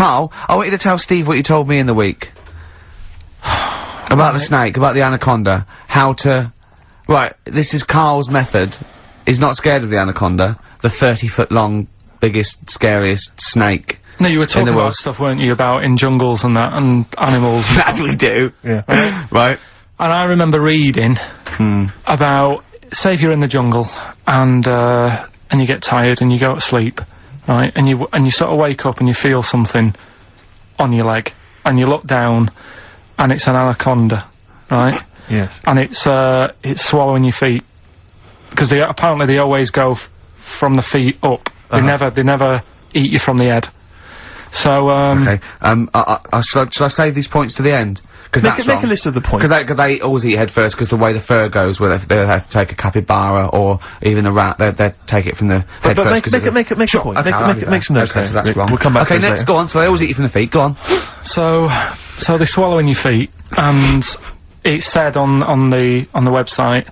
Carl, I want you to tell Steve what you told me in the week. About the snake, about the anaconda. How to... Right, this is Carl's method. He's not scared of the anaconda. The 30-foot long, biggest, scariest snake. No, you were talking about stuff, weren't you, about in jungles and that, and animals. That's what we do. Yeah. Right. And I remember reading about, say if you're in the jungle, and you get tired and you go to sleep, right, and you sort of wake up and you feel something on your leg, and you look down, and it's an anaconda, right? Yes. And it's swallowing your feet. Because apparently they always go from the feet up. They never eat you from the head. So, okay. Should I save these points to the end? Cause make a list of the points. Cause they always eat head first, cause the way the fur goes, where they have to take a capybara or even a rat, they take it from the head first. Make a point. Okay, make some notes. Okay, so that's wrong. We'll come back to next, later. go on, so they always eat you from the feet, go on. So they swallow in your feet, and it's said on the website,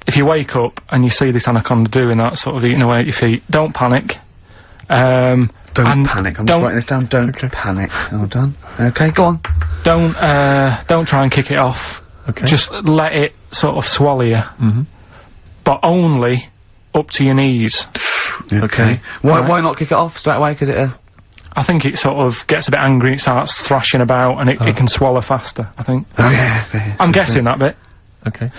if you wake up and you see this anaconda doing that, sort of eating away at your feet, don't panic. Don't panic. I'm just writing this down. Don't panic. Well done. Okay, go on. Don't try and kick it off. Okay. Just let it sort of swallow you. But only up to your knees. Okay. Why not kick it off straight away? Cause I think it sort of gets a bit angry, it starts thrashing about, and it can swallow faster, I think. Oh yeah. I'm guessing that bit. Okay.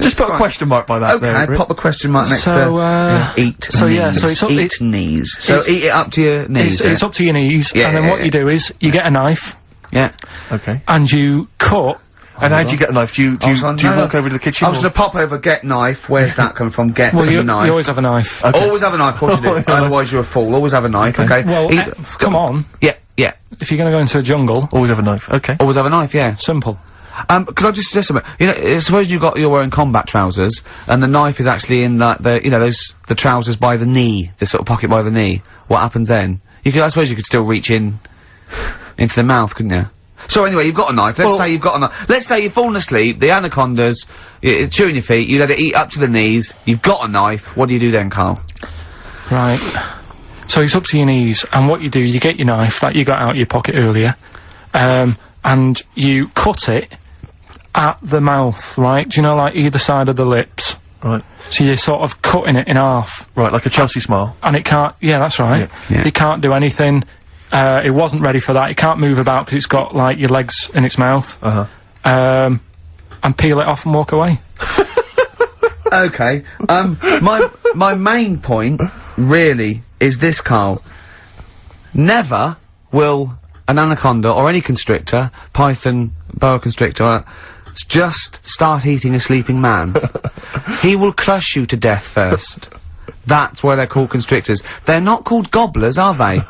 Just put a question mark by that. Okay, pop a question mark next to eat. So knees. yeah, so it's up eat knees. So eat it up to your knees. It's up to your knees, and then what you do is you get a knife. Yeah. Okay. And you cut. And how do you get a knife? Do you walk over to the kitchen? I was gonna pop over, get knife. Where's that coming from? Get the knife. You always have a knife. Okay. Always have a knife, of course you do. Otherwise you're a fool. Always have a knife, okay? Well, come on. Yeah. If you're gonna go into a jungle... Always have a knife, okay. Always have a knife, yeah. Simple. Could I just suggest something? You know, suppose you're wearing combat trousers, and the knife is actually in the trousers by the knee, the sort of pocket by the knee. What happens then? I suppose you could still reach into the mouth, couldn't you? So anyway, you've got a knife. Let's say you've got a knife. Let's say you've fallen asleep, the anaconda's chewing your feet, you let it eat up to the knees, you've got a knife, what do you do then, Carl? Right. So it's up to your knees, and what you do, you get your knife that you got out of your pocket earlier, and you cut it at the mouth, right? Do you know, like, either side of the lips? Right. So you're sort of cutting it in half. Right, like a Chelsea smile. And it can't, yeah, that's right. Yeah. It can't do anything. It wasn't ready for that. It can't move about because it's got, like, your legs in its mouth. And peel it off and walk away. Okay. My main point, really, is this, Carl. Never will an anaconda or any constrictor, python, boa constrictor, just start eating a sleeping man. He will crush you to death first. That's why they're called constrictors. They're not called gobblers, are they?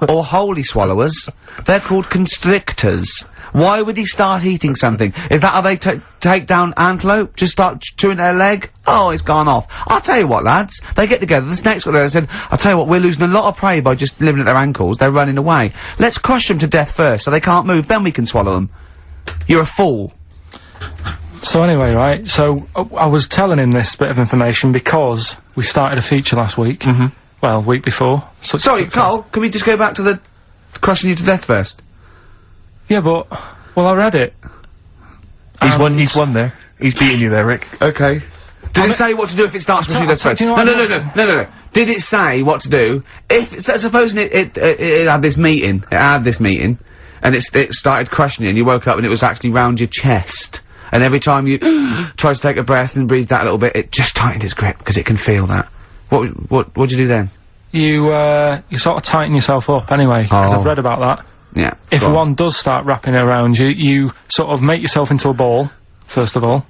Or holy swallowers. They're called constrictors. Why would he start eating something? Is that how they take down antelope? Just start chewing their leg? Oh, it's gone off. I'll tell you what, lads. They get together, the snakes got there and said, I'll tell you what, we're losing a lot of prey by just living at their ankles. They're running away. Let's crush them to death first so they can't move, then we can swallow them. You're a fool. So anyway, right, so I was telling him this bit of information because we started a feature last week. Well, week before. Sorry, Carl, can we just go back to the crushing you to death first? Yeah, but, well, I read it. He's won there. He's beating you there, Rick. Okay. Did it say what to do if it starts crushing you to death first? No. Did it say what to do? Supposing it had this meeting, and it started crushing you, and you woke up and it was actually round your chest. And every time you tried to take a breath and breathe that a little bit, it just tightened its grip, because it can feel that. What'd you do then? You sort of tighten yourself up anyway, because I've read about that. Yeah. If one does start wrapping around you, you sort of make yourself into a ball, first of all,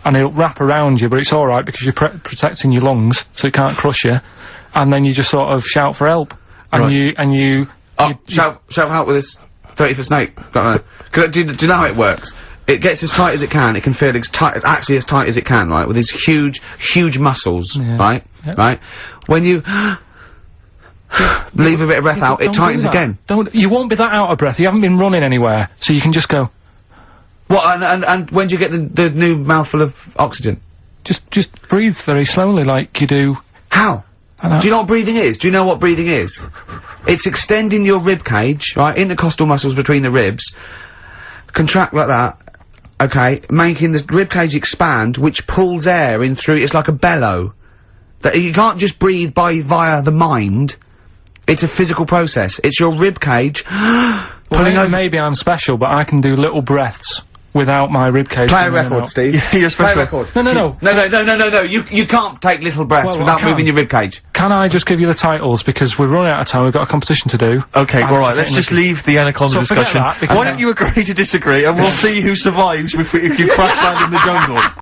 and it'll wrap around you, but it's alright because you're protecting your lungs, so it can't crush you, and then you just sort of shout for help. And you shout for help with this 30-foot snake. Do you know how it works? It gets as tight as it can, it can feel as tight, actually as tight as it can, right? With these huge muscles, right? Yep. Right? When you leave a bit of breath out, it tightens again. You won't be that out of breath, you haven't been running anywhere, so you can just go... What, and when do you get the new mouthful of oxygen? Just breathe very slowly, like you do... How? Do you know what breathing is? Do you know what breathing is? It's extending your rib cage, right, intercostal muscles between the ribs, contract like that, okay, making the rib cage expand, which pulls air in through, it's like a bellow. That you can't just breathe via the mind. It's a physical process. It's your rib cage pulling over. Maybe I'm special, but I can do little breaths without my rib cage. Play a record, Steve. You're special. Play a record. No. You can't take little breaths without moving your rib cage. Can I just give you the titles, because we're running out of time, we've got a competition to do. Okay, alright, let's just leave the Anaconda discussion. Why don't you agree to disagree, and we'll see who survives if you crash land in the jungle.